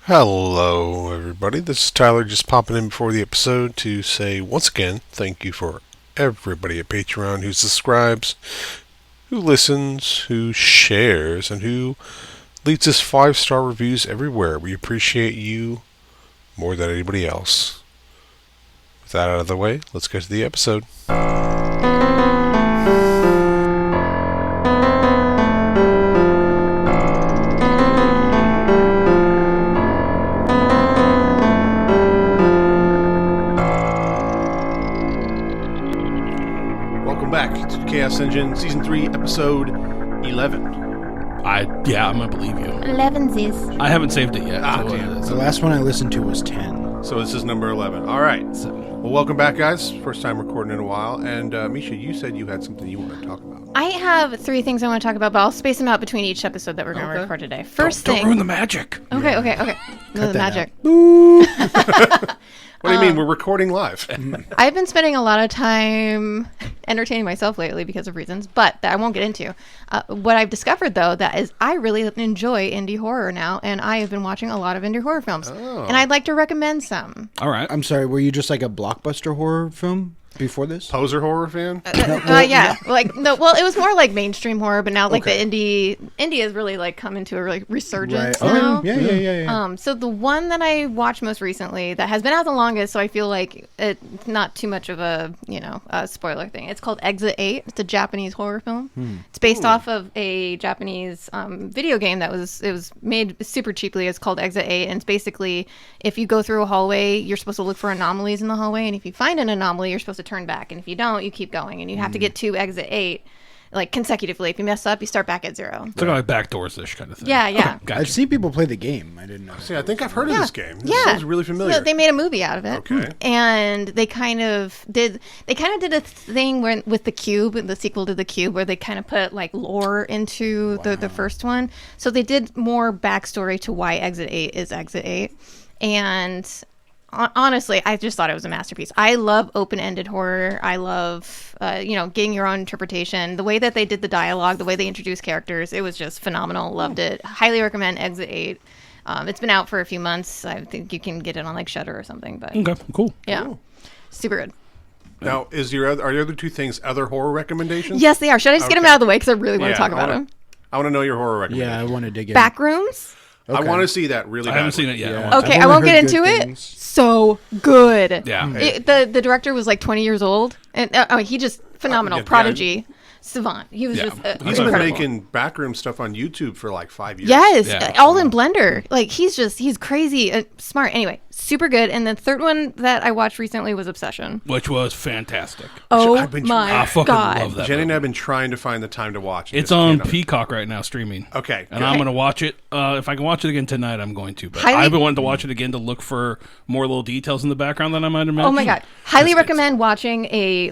Hello, everybody. This is Tyler just popping in before the episode to say once again thank you for everybody at Patreon who subscribes, who listens, who shares, and who leaves us 5-star reviews everywhere. We appreciate you more than anybody else. With that out of the way, let's get to the episode. Chaos Engine, Season 3, Episode 11. I'm going to believe you. 11's. I haven't saved it yet. The last one I listened to was 10. So this is number 11. All right. Well, welcome back, guys. First time recording in a while. And, Meescha, you said you had something you wanted to talk about. I have 3 things I want to talk about, but I'll space them out between each episode that we're going to record today. First thing... Don't ruin the magic. Okay. The magic. What do you mean? We're recording live. I've been spending a lot of time entertaining myself lately because of reasons, but that I won't get into. What I've discovered, though, that is I really enjoy indie horror now, and I have been watching a lot of indie horror films. Oh. And I'd like to recommend some. All right. I'm sorry, were you just like a blockbuster horror film before this? Poser horror fan? Yeah. Well, it was more like mainstream horror, but now like the indie has really like come into a really resurgence now. Yeah. So the one that I watched most recently that has been out the longest, so I feel like it's not too much of a spoiler thing. It's called Exit 8. It's a Japanese horror film. It's based off of a Japanese video game that was made super cheaply. It's called Exit 8, and it's basically if you go through a hallway, you're supposed to look for anomalies in the hallway, and if you find an anomaly, you're supposed to turn back, and if you don't, you keep going, and you have to get to Exit 8 like consecutively. If you mess up, you start back at 0. It's like backdoors-ish kind of thing. Yeah. Okay, gotcha. I've seen people play the game. I didn't know. See, I think I've heard of this game. This sounds really familiar. So they made a movie out of it. Okay. And they kind of did a thing where with the Cube, the sequel to the Cube, where they kind of put like lore into the first one. So they did more backstory to why Exit 8 is Exit 8. And honestly, I just thought it was a masterpiece. I love open-ended horror. I love, getting your own interpretation. The way that they did the dialogue, the way they introduced characters, it was just phenomenal. Loved it. Highly recommend Exit 8. It's been out for a few months. I think you can get it on like Shudder or something. But okay, cool. Yeah, cool. Super good. Now, are your other 2 things other horror recommendations? Yes, they are. Should I just get them out of the way because I really want to talk about them? I want to know your horror recommendations. Yeah, I want to dig in. Backrooms? Okay. I want to see that really badly. I haven't seen it yet. Yeah. Okay, I won't get into it. So good. Yeah. The director was like 20 years old, and he just phenomenal, prodigy, savant. He was just he's been making backroom stuff on YouTube for like 5 years. Yes, all in Blender. Like he's crazy, smart. Anyway, super good. And the third one that I watched recently was Obsession, which was fantastic. Oh I fucking God! Love that Jenny and movie. I have been trying to find the time to watch it. It's on Peacock right now, streaming. Okay, and I'm going to watch it. If I can watch it again tonight, I'm going to. But I've been wanting to watch it again to look for more little details in the background that I might have mentioned. Oh my God! Highly recommend watching a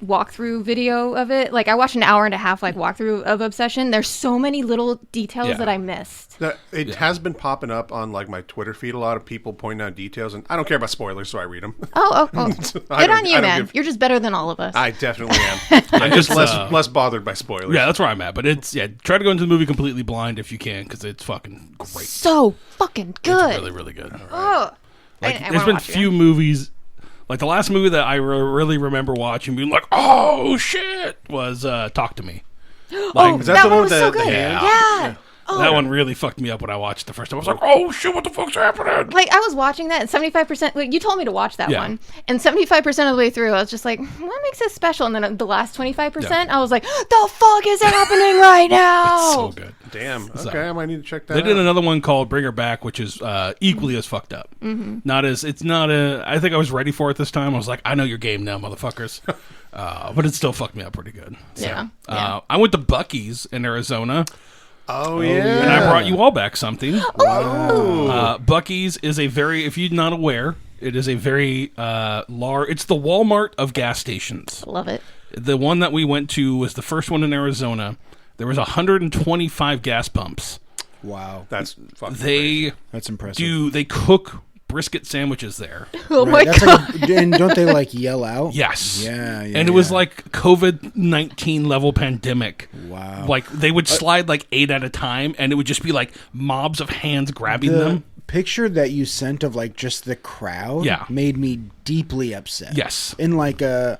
walkthrough video of it. Like I watched an hour and a half walkthrough of Obsession. There's so many little details that I missed. It has been popping up on like my Twitter feed. A lot of people pointing out details, and I don't care about spoilers, so I read them. Oh. Good on you, man. You're just better than all of us. I definitely am. I'm just less bothered by spoilers. Yeah, that's where I'm at. But try to go into the movie completely blind if you can, because it's fucking great. So fucking good. It's really, really good. Right. Oh, there's been few movies. Like the last movie that I really remember watching, being like, "Oh shit," was "Talk to Me." Is that the one with so good. Yeah. Oh. That one really fucked me up when I watched it the first time. I was like, "Oh shit, what the fuck's happening?" Like I was watching that, and 75%. You told me to watch that one, and 75% of the way through, I was just like, "What makes this special?" And then the last 25%, I was like, "The fuck is happening right now?" It's so good. Damn. Okay, I might need to check that. They did another one called Bring Her Back, which is equally as fucked up. Mm-hmm. I think I was ready for it this time. I was like, I know your game now, motherfuckers. But it still fucked me up pretty good. So, I went to Buc-ee's in Arizona. Oh, yeah. And I brought you all back something. Wow. Buc-ee's is if you're not aware, it is a very large, it's the Walmart of gas stations. Love it. The one that we went to was the first one in Arizona. There was 125 gas pumps. Wow. That's fucking crazy. That's impressive. They cook brisket sandwiches there. Oh my God. And don't they yell out? Yes. Yeah. And it was like COVID-19 level pandemic. Wow. Like they would slide 8 at a time, and it would just be like mobs of hands grabbing them. picture that you sent of like just the crowd made me deeply upset. Yes. In like a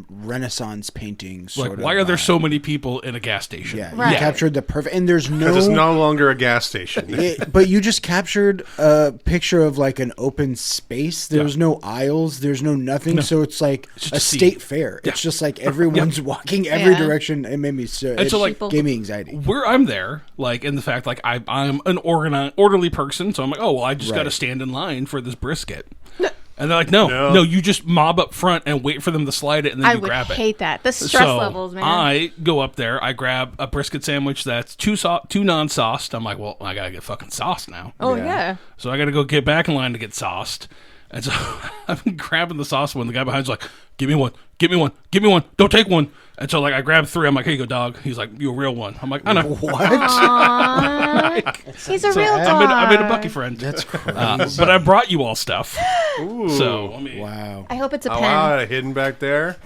Renaissance painting sort of why are there vibe. so many people in a gas station? Yeah, Right. you captured the perfect, and there's no. It's no longer a gas station. But you just captured a picture of like an open space. There's no aisles. There's no nothing. So it's like just a a scene. state fair. It's just like everyone's walking every Yeah. direction. It made me so. And It so, like, gave me anxiety. Where I'm there, like in the fact, like I'm an orderly person, so I'm like, oh well, I just got to Right. stand in line for this brisket. And they're like, no, you just mob up front and wait for them to slide it, and then I you would grab it. hate that. The stress So levels, man. I go up there, I grab a brisket sandwich that's too non-sauced. I'm like, well, I gotta get fucking sauce now. oh yeah. So I gotta go get back in line to get sauced. And so I've been grabbing the sauce when the guy behind's like, give me one, don't take one. And so like I grabbed 3, I'm like, here you go, dog. He's like, you a real one. I'm like, I know. What? He's a real dog. I made a Bucky friend. That's crazy. But I brought you all stuff. Ooh. So let me, Wow. I hope it's a Oh, pen. wow, hidden back there.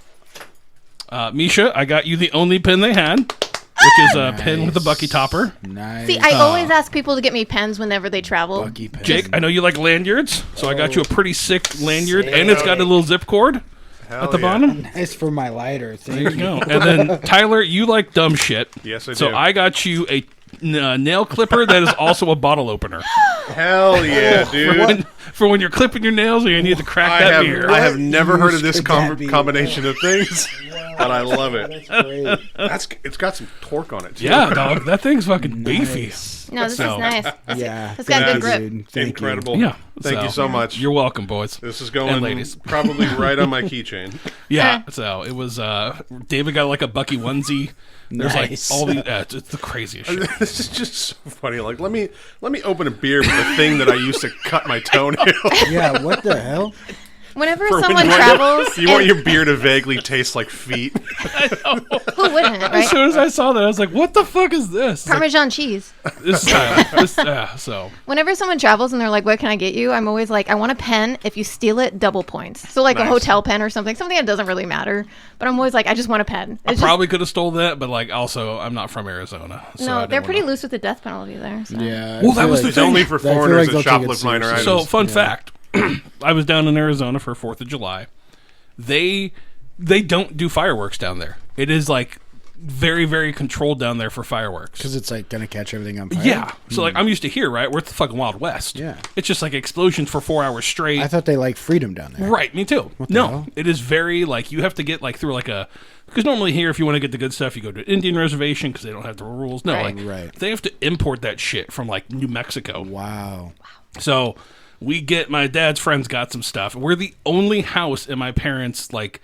Meescha, I got you the only pin they had, which is a pin with a Bucky topper. Nice. See, I always ask people to get me pens whenever they travel. Bucky pen. Jake, I know you like lanyards, so I got you a pretty sick lanyard, and it's got a little zip cord Hell at the yeah. bottom. Nice for my lighter. There Thank you you. go. And then Tyler, you like dumb shit. Yes, I So do. I got you a nail clipper that is also a bottle opener. Hell yeah, dude. For when you're clipping your nails or you need to crack I that have, beer. I have never heard of this Could that be? combination of things, but I love it. That's great. It's got some torque on it, too. Yeah, dog. That thing's fucking beefy. No, this So- is nice. Yeah. It's got good thank you, grip. dude. Thank Incredible. Yeah. Thank you so much. You're welcome, boys. This is And going ladies. probably right on my keychain. Yeah. So it was. David got like a Bucky onesie. There's Nice. like all these. It's the craziest shit. This is just so funny. Like, let me open a beer with the thing that I used to cut my toenail. Yeah, what the hell? Whenever For when someone you want travels, you want and- your beer to vaguely taste like feet. who wouldn't, As right? soon as I saw that, I was like, "What the fuck is this?" It's like, Parmesan cheese. this is Tyler. So Whenever someone travels and they're like, "What can I get you?" I'm always like, "I want a pen. If you steal it, double points." So like a Nice. hotel pen or something that doesn't really matter. But I'm always like, "I just want a pen." I It's probably could have stole that, but like also, I'm not from Arizona. So just, I no, didn't they're pretty wanna- loose with the death penalty there. So. Yeah. Well, that was the It's thing. only for I feel foreigners like that they'll take it shoplift minor seriously. items. So, fun fact: I was down in Arizona for 4th of July. They don't do fireworks down there. It is like very, very controlled down there for fireworks. Because it's like gonna catch everything on fire. Yeah. So like I'm used to here, right? We're at the fucking Wild West. Yeah. It's just like explosions for 4 hours straight. I thought they like freedom down there. Right, me too. the No, hell? it is very like you have to get like through like a because normally here if you want to get the good stuff you go to an Indian reservation because they don't have the rules. No, Right. like Right. they have to import that shit from like New Mexico. Wow. So we get my dad's friends got some stuff. We're the only house in my parents' like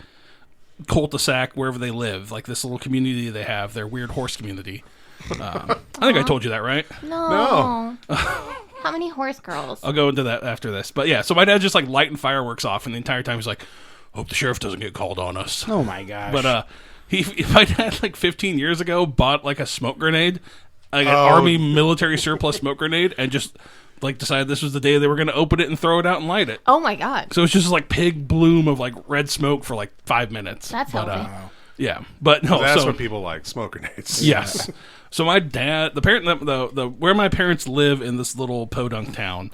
cul-de-sac wherever they live, like this little community they have, their weird horse community. I think I told you that, right? No. How many horse girls? I'll go into that after this. But yeah, so my dad's just like lighting fireworks off, and the entire time he's like, "Hope the sheriff doesn't get called on us." Oh my gosh. But my dad like 15 years ago bought like a smoke grenade, like an army military surplus smoke grenade, and just like decided this was the day they were going to open it and throw it out and light it. Oh my god. So it's just like pig bloom of like red smoke for like 5 minutes. That's healthy. Yeah, but no. That's so what people like, smoke grenades. yes. So my dad, the parent, the where my parents live in this little podunk town,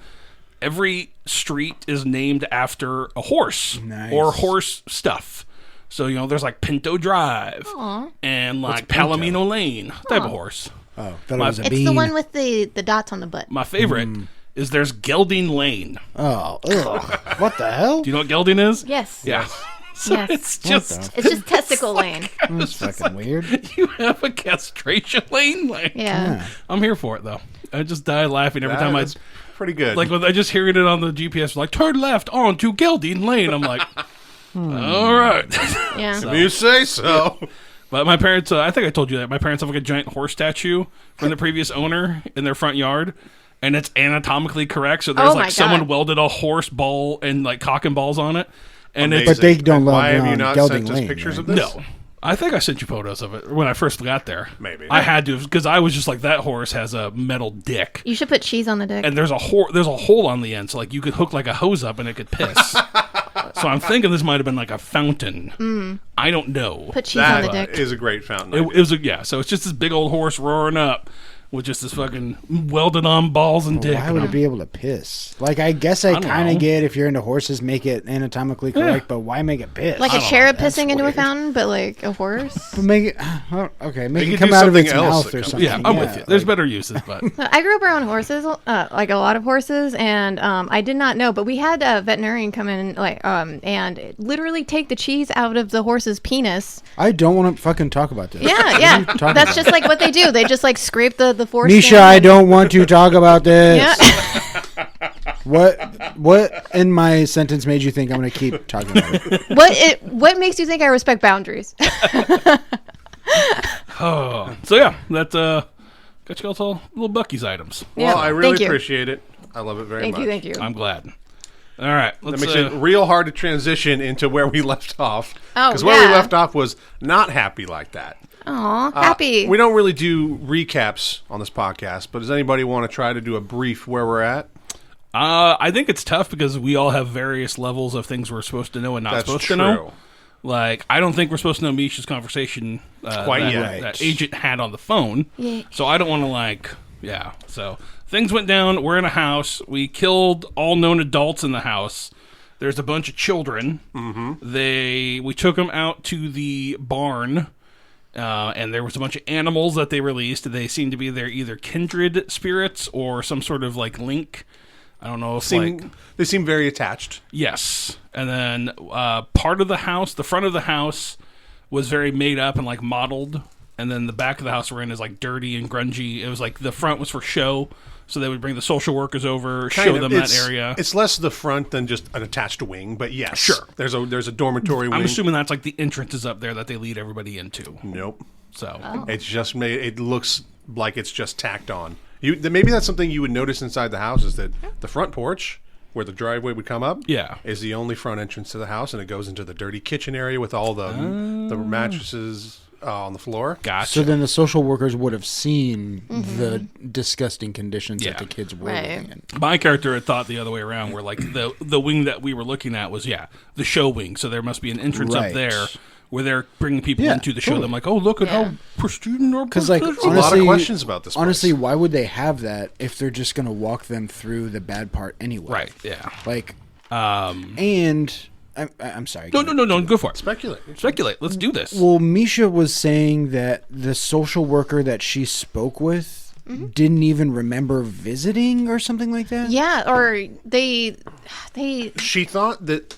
every street is named after a horse Nice. or horse stuff. So there's like Pinto Drive and like Palomino Lane type of horse. oh, thought it was a It's bean. the one with the dots on the butt. My favorite is there's Gelding Lane. Oh, ugh. What the hell? Do you know what gelding is? Yes. Yeah. So Yes. it's just It's just testicle lane. That's fucking weird. you have a castration lane. Like, Yeah. I'm here for it though. I just die laughing every time I That's pretty good. like when I just hearing it on the GPS, like turn left onto Gelding Lane. I'm like, all right. Yeah. if you say so. But my parents, I think I told you that my parents have like a giant horse statue from the previous owner in their front yard, and it's anatomically correct. So there's Oh my like someone God. welded a horse ball and like cock and balls on it, and Amazing. But they don't And love Why have you on not Gelding sent us Lane, pictures right? of this? no. I think I sent you photos of it when I first got there. Maybe. I had to because I was just like that horse has a metal dick. You should put cheese on the dick. And there's a hole on the end, so like you could hook like a hose up and it could piss. So I'm thinking this might have been like a fountain. I don't know. Put cheese on the That dick. is a great fountain. It was so it's just this big old horse roaring up with just this fucking welded on balls and dick. Why would it be able to piss? Like, I guess I kind of get if you're into horses, make it anatomically correct, but why make it piss? Like a cherub pissing into a fountain, but like a horse? But make it, okay, make You it could come do out of its something else mouth that or comes- something. Yeah, I'm with you. There's better uses, but I grew up around horses, like a lot of horses, and I did not know, but we had a veterinarian come in, and literally take the cheese out of the horse's penis. I don't want to fucking talk about this. Yeah. talking That's about? just like what they do. They just like scrape the foreskin. Meescha, I don't want to talk about this. Yeah. What in my sentence made you think I'm going to keep talking about it? What makes you think I respect boundaries? oh, so yeah, that got you all little Bucky's items. Yeah. Well, I really Thank you. appreciate it. I love it very much. Thank you. I'm glad. All right, That let's makes it real hard to transition into where we left off. Oh, Because where we yeah. left off was not happy like that. Aw, happy. We don't really do recaps on this podcast, but does anybody want to try to do a brief where we're at? I think it's tough because we all have various levels of things we're supposed to know and not That's supposed true. to know. Like, I don't think we're supposed to know Meesha's conversation Quite that, yet. that Agent had on the phone. Yeah. So I don't want to, So things went down. We're in a house. We killed all known adults in the house. There's a bunch of children. Mm-hmm. We took them out to the barn. And there was a bunch of animals that they released. They seemed to be their either kindred spirits or some sort of like link. I don't know if They seem very attached. yes. And then part of the house, the front of the house, was very made up and like modeled. And then the back of the house we're in is like dirty and grungy. It was like the front was for show, so they would bring the social workers over, show them that area. It's less the front than just an attached wing, but yes, Sure. There's a dormitory wing. I'm assuming that's like the entrance is up there that they lead everybody into. Nope. So It's just made. It looks like it's just tacked on. Maybe that's something you would notice inside the house is that the front porch, where the driveway would come up, is the only front entrance to the house, and it goes into the dirty kitchen area with all the mattresses on the floor. gotcha. So then the social workers would have seen the disgusting conditions Yeah. that the kids were Right. living in. My character had thought the other way around, where like the wing that we were looking at was the show wing. So there must be an entrance up Right. there where they're bringing people Yeah, into the show. totally. them like, oh, look at how pristine or Because, like, There's a lot honestly, of questions about this. honestly, place. why would they have that if they're just going to walk them through the bad part anyway? right, yeah. Like, Um, and I'm sorry. no, go for it. speculate. Speculate. Let's do this. Well, Meescha was saying that the social worker that she spoke with didn't even remember visiting or something like that. Yeah, or they She thought that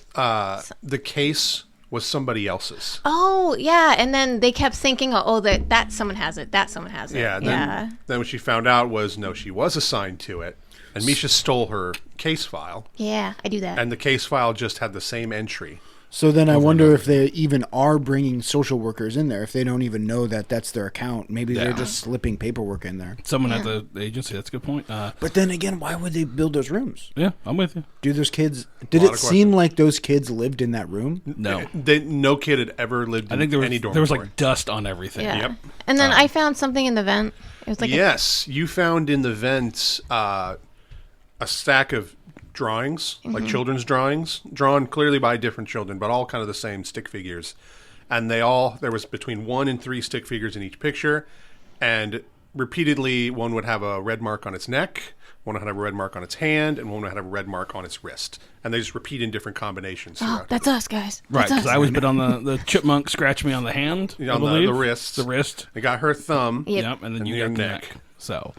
the case was somebody else's. Oh, yeah, and then they kept thinking, oh, that someone has it, that someone has it. Yeah. Then what she found out was no, she was assigned to it, and Meescha stole her case file, Yeah, I do that. and the case file just had the same entry. So then I wonder if they even are bringing social workers in there, if they don't even know that that's their account. Maybe they're just slipping paperwork in there. Someone at the agency. That's a good point. But then again, why would they build those rooms? Yeah, I'm with you. Do those kids... Did lot it of seem like those kids lived in that room? No, No kid had ever lived I in think any dormitory. there was like dust on everything. yeah. Yep. And then I found something in the vent. It was like Yes, you found in the vents a stack of drawings, like children's drawings, drawn clearly by different children, but all kind of the same stick figures. And there was between 1 and 3 stick figures in each picture, and repeatedly one would have a red mark on its neck, one would have a red mark on its hand, and one would have a red mark on its wrist. And they just repeat in different combinations. Oh, throughout. that's us, guys. Right, That's because us. I always been on the chipmunk scratch me on the hand, I On believe. the wrist. The wrist. They got her thumb. Yep. And then And you your got the neck. neck. So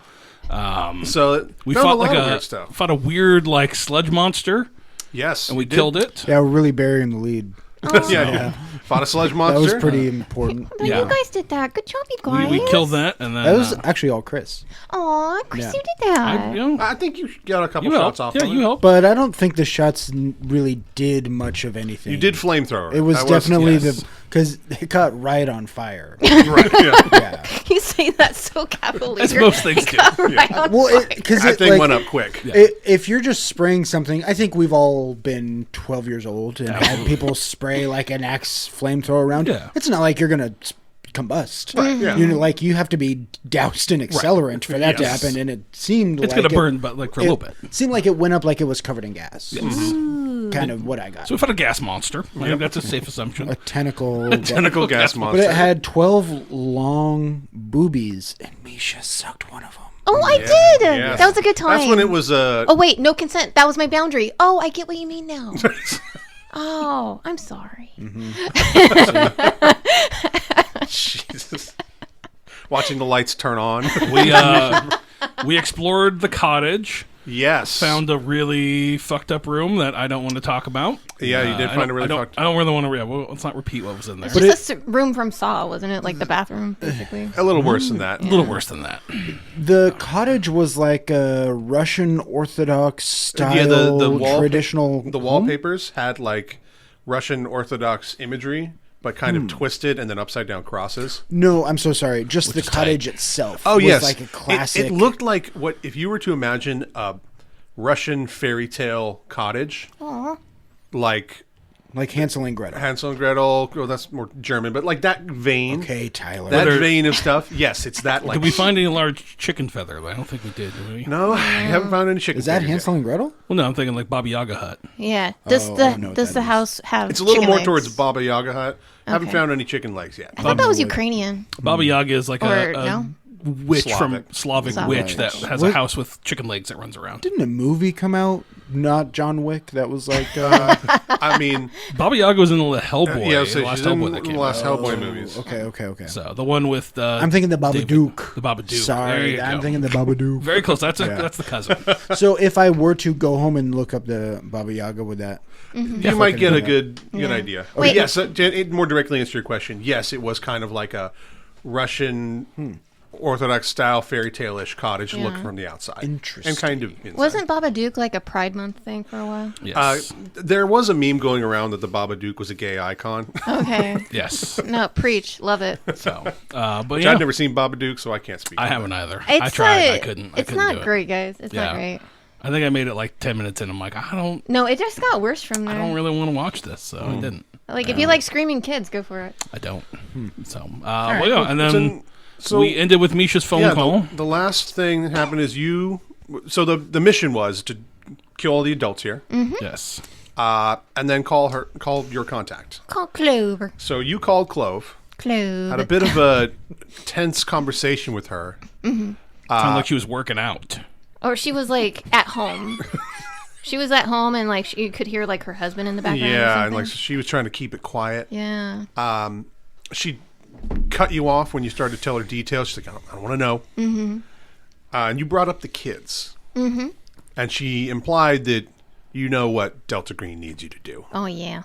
So we found fought a lot like of weird stuff. fought a weird like sludge monster, Yes, and we you did. killed it. Yeah, we're really burying the lead. Yeah, fought a sludge monster. That was pretty important. Oh, Yeah. you guys did that. Good job, you guys. We killed that, and then That was actually all Chris. Aw, Chris, Yeah. you did that. I think you got a couple you shots helped. off. Yeah, of you it. helped. But I don't think the shots really did much of anything. You did flamethrower. It was That definitely yes. because it caught right on fire. right. Yeah. Yeah. You say that so cavalier. As most things do. Right on Well, because That thing went up quick. If you're just spraying something, I think we've all been 12 years old and had people spray like an Axe flamethrower around. Yeah. It's not like you're gonna combust. Right, yeah. You know, like you have to be doused in accelerant for that Yes. to happen, and it seemed It's like gonna burn, but like for a little bit. It seemed like it went up like it was covered in gas. kind of what I got. So we found a gas monster. I think that's a safe assumption. A tentacle. Tentacle gas But monster. it had 12 long boobies, and Meescha sucked one of them. Oh, I Yeah. did. Yeah. That was a good time. That's when it was Oh wait, no consent. That was my boundary. Oh, I get what you mean now. Oh, I'm sorry. Jesus. Watching the lights turn on. We explored the cottage. Yes. Found a really fucked up room that I don't want to talk about. Yeah, you did find a really fucked. I don't really want to. Yeah, well, let's not repeat what was in there. It's just a room from Saw, wasn't it? Like the bathroom, basically. A little worse than that. A little worse than that. The cottage was like a Russian Orthodox style, traditional. The wallpapers had like Russian Orthodox imagery, but kind of twisted and then upside down crosses. No, I'm so sorry. Just the is cottage tight. itself. Oh was yes, like a classic. It looked like what if you were to imagine a Russian fairy tale cottage, like Hansel and Gretel. Hansel and Gretel. Oh, that's more German, but like that vein. Okay, Tyler. That vein of stuff. Yes, it's that. Like, Did we find any large chicken feather? I don't think we did we? No, I haven't found any chicken. Is that fingers Hansel and Gretel? Well, no, I'm thinking like Baba Yaga hut. Yeah. Does I know what the that house have? yet. It's a little chicken more legs? towards Baba Yaga hut. Haven't Okay. found any chicken legs yet. I thought that was Ukrainian. Baba Yaga is like Or a no? witch from Slavic. Slavic witch that has a house with chicken legs that runs around. Didn't a movie come out? Not John Wick. That was like. I mean, Baba Yaga was in the Hellboy. yeah, so the last she's in Hellboy that the came last out. Hellboy movies. Okay. So the one with I'm thinking the David. Babadook. The Babadook. There Sorry, you I'm go. thinking the Babadook. Very close. That's the cousin. So if I were to go home and look up the Baba Yaga, would that? You might get a good idea. Wait. But yes, it more directly answer your question. Yes, it was kind of like a Russian Orthodox style fairy tale-ish cottage look from the outside. Interesting. And kind of inside. Wasn't Babadook like a Pride Month thing for a while? Yes. There was a meme going around that the Babadook was a gay icon. Okay. Yes. No, preach. Love it. So, but Which yeah, I've never seen Babadook, so I can't speak. I on haven't that. either. It's I tried. I like- couldn't. It's I couldn't do not it. great, guys. It's Yeah. not great. I think I made it like 10 minutes in. I'm like, I No, it just got worse from there. don't really want to watch this, so I didn't. Like, if you like screaming kids, go for it. I don't. So, right. well, yeah, and then So we ended with Meescha's phone call. the last thing that happened is so the mission was to kill all the adults here, Yes. and then call your contact. Call Clover. So you called Clove, Clover. had a bit of a tense conversation with her. Sounded like she was working out. Or she was, like, at home. She was at home, and, like, you could hear, like, her husband in the background. or Yeah, and something. like she was trying to keep it quiet. Yeah. She cut you off when you started to tell her details. She's like, I don't want to know. Mm-hmm. And you brought up the kids. Mm-hmm. And she implied that you know what Delta Green needs you to do. Oh, yeah.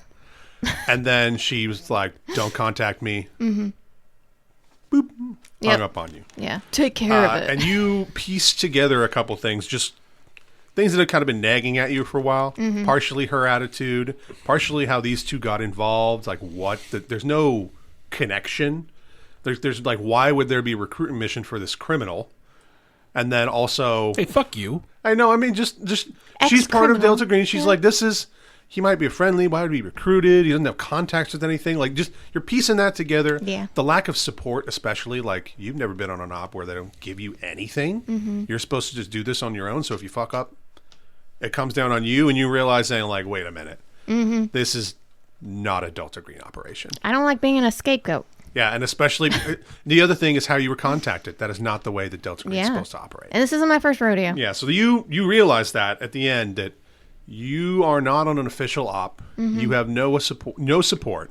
And then she was like, don't contact me. Mm-hmm. Boop. Yep. Hung up on you. Yeah. Take care of it. And you pieced together a couple things, just things that have kind of been nagging at you for a while. Mm-hmm. Partially her attitude, partially how these two got involved. Like there's no connection. There's like, why would there be a recruitment mission for this criminal? And then also, Hey, fuck you. I know. I mean, just she's part of Ex-criminal. Delta Green. She's like, he might be a friendly. Why would he be recruited? He doesn't have contacts with anything. Like, just you're piecing that together. Yeah. The lack of support, especially, like you've never been on an op where they don't give you anything. Mm-hmm. You're supposed to just do this on your own. So if you fuck up, it comes down on you, and you realize, saying like, wait a minute, this is not a Delta Green operation. I don't like being a scapegoat. Yeah, and especially the other thing is how you were contacted. That is not the way that Delta Green is Yeah. supposed to operate. And this isn't my first rodeo. Yeah, so you realize that at the end that you are not on an official op. Mm-hmm. You have no support,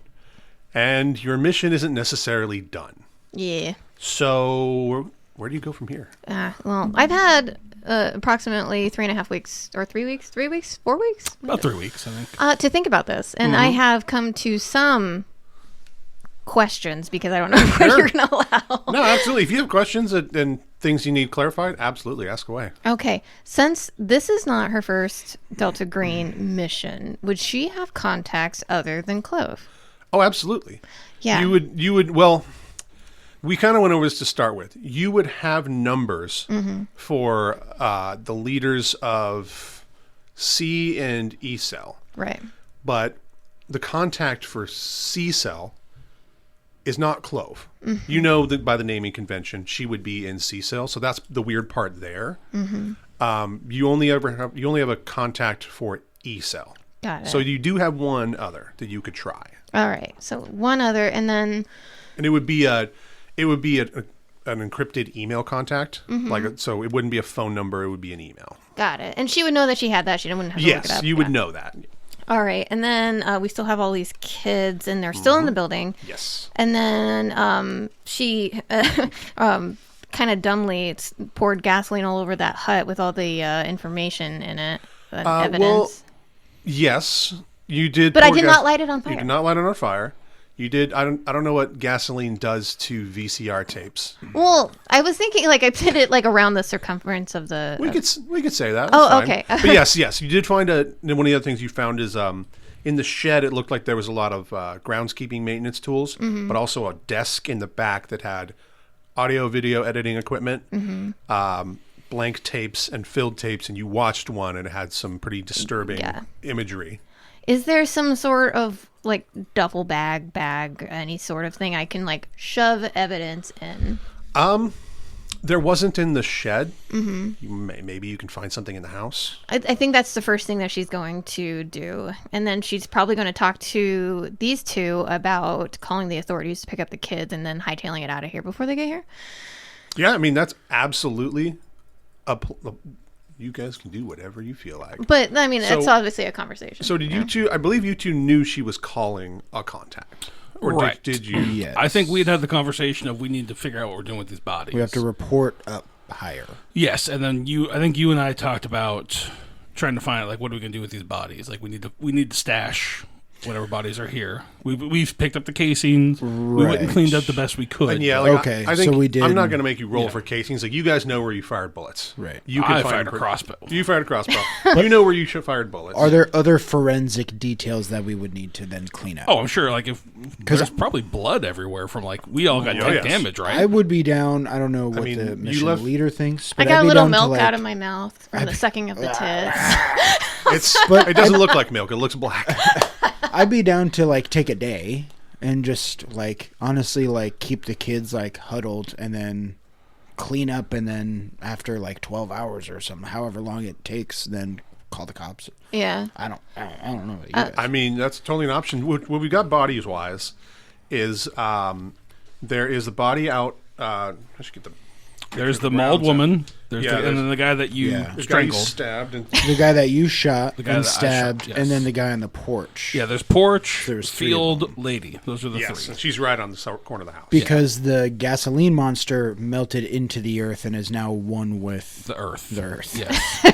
and your mission isn't necessarily done. Yeah. So where do you go from here? Well, I've had approximately 3.5 weeks, or 3 weeks, 3 weeks, 4 weeks About 3 weeks, I think. to think about this. And I have come to some questions because I don't know what you're going to allow. No, absolutely. If you have questions and things you need clarified, absolutely ask away. Okay. Since this is not her first Delta Green mission, would she have contacts other than Clove? Oh, absolutely. Yeah. You would. Well, we kind of went over this to start with. You would have numbers for the leaders of C and E cell, Right. but the contact for C cell is not Clove. You know that by the naming convention, she would be in C cell, so that's the weird part there. You only have a contact for E cell. Got it. So you do have one other that you could try. All right. So one other, and then... And it would be an encrypted email contact. So it wouldn't be a phone number. It would be an email. Got it. And she would know that she had that. She wouldn't have to look it up. Yes, you would know that. All right. And then we still have all these kids, and they're still in the building. Yes. And then she kind of dumbly poured gasoline all over that hut with all the information in it, evidence. Well, yes, you did. But I did not light it on fire. You did not light it on fire. You did. I don't know what gasoline does to VCR tapes. Well, I was thinking like I put it like around the circumference of the. We could say that. Oh, That's okay. But yes, you did find one of the other things you found is in the shed. It looked like there was a lot of groundskeeping maintenance tools, but also a desk in the back that had audio video editing equipment, blank tapes and filled tapes, and you watched one and it had some pretty disturbing imagery. Is there some sort of like duffel bag, any sort of thing I can like shove evidence in? There wasn't in the shed. Maybe you can find something in the house. I think that's the first thing that she's going to do. And then she's probably going to talk to these two about calling the authorities to pick up the kids and then hightailing it out of here before they get here. Yeah, I mean, that's absolutely you guys can do whatever you feel like. But, I mean, it's obviously a conversation. So did you two, I believe you two knew she was calling a contact. Or right. did you? Yes. I think we'd had the conversation of we need to figure out what we're doing with these bodies. We have to report up higher. Yes, and then I think you and I talked about trying to find like what are we gonna do with these bodies? Like we need to stash whatever bodies are here. We've picked up the casings. We went and cleaned up the best we could. And yeah, Okay, I think so we did. I'm not going to make you roll for casings. Like you guys know where you fired bullets. Right. You I fired a crossbow. You fired a crossbow. You know where you fired bullets. Are there other forensic details that we would need to then clean up? Oh, I'm sure. Like if there's probably blood everywhere from like we all got neck damage, right? I would be down. I don't know what mean, the you mission left- leader thinks. I But got I'd a be little down to, milk like, out of my mouth from the sucking of the tits. It doesn't look like milk. It looks black. I'd be down to like take a day and just like honestly like keep the kids like huddled and then clean up, and then after like 12 hours or something, however long it takes, then call the cops. Yeah. I don't know what you guys. I mean, that's totally an option. What we got bodies wise is there is the body out. I should get the. There's the mauled woman. And then the guy that you The guy you strangled. stabbed. And The guy that you shot guy and that I shot, stabbed, yes. and then the guy on the porch. Yeah, there's porch, There's three field, lady. Those are the yes, three. and she's right on the corner of the house. Because the gasoline monster melted into the earth and is now one with The earth. the earth. Yes.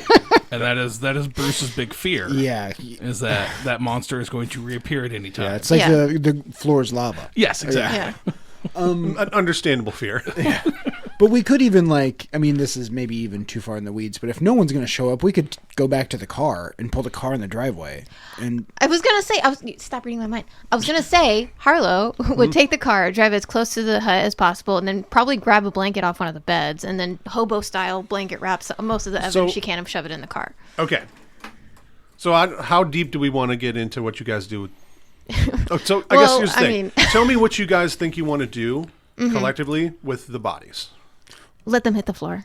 And that is Bruce's big fear. Yeah. Is that monster is going to reappear at any time. Yeah, it's like the floor is lava. Yes, exactly. Yeah. An understandable fear. But we could even this is maybe even too far in the weeds, but if no one's going to show up, we could go back to the car and pull the car in the driveway. And I was going to say, stop reading my mind. I was going to say Harlowe would take the car, drive as close to the hut as possible, and then probably grab a blanket off one of the beds, and then hobo-style blanket wraps most of the evidence she can and shove it in the car. Okay. So how deep do we want to get into what you guys do? So I guess here's the thing. Tell me what you guys think you want to do collectively with the bodies. Let them hit the floor.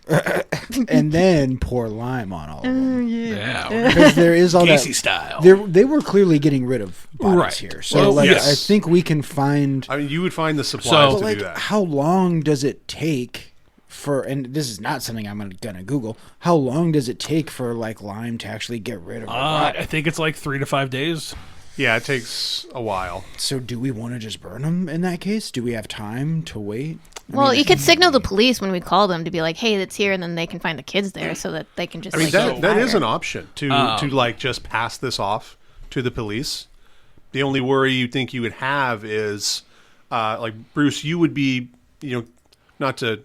and then pour lime on all of them. Yeah. Because there is all Casey that. style. They were clearly getting rid of bodies Right. here. So Well, yes. I think we can find. I mean, you would find the supplies So- to But do that. how long does it take for? And this is not something I'm gonna Google. How long does it take for like lime to actually get rid of a body? I think it's like 3 to 5 days. Yeah, it takes a while. So do we want to just burn them in that case? Do we have time to wait? Well, you could signal the police when we call them to be like, "Hey, it's here," and then they can find the kids there, so that they can just. I mean, like, that is fire. an option to like just pass this off to the police. The only worry you think you would have is like Bruce, you would be, not to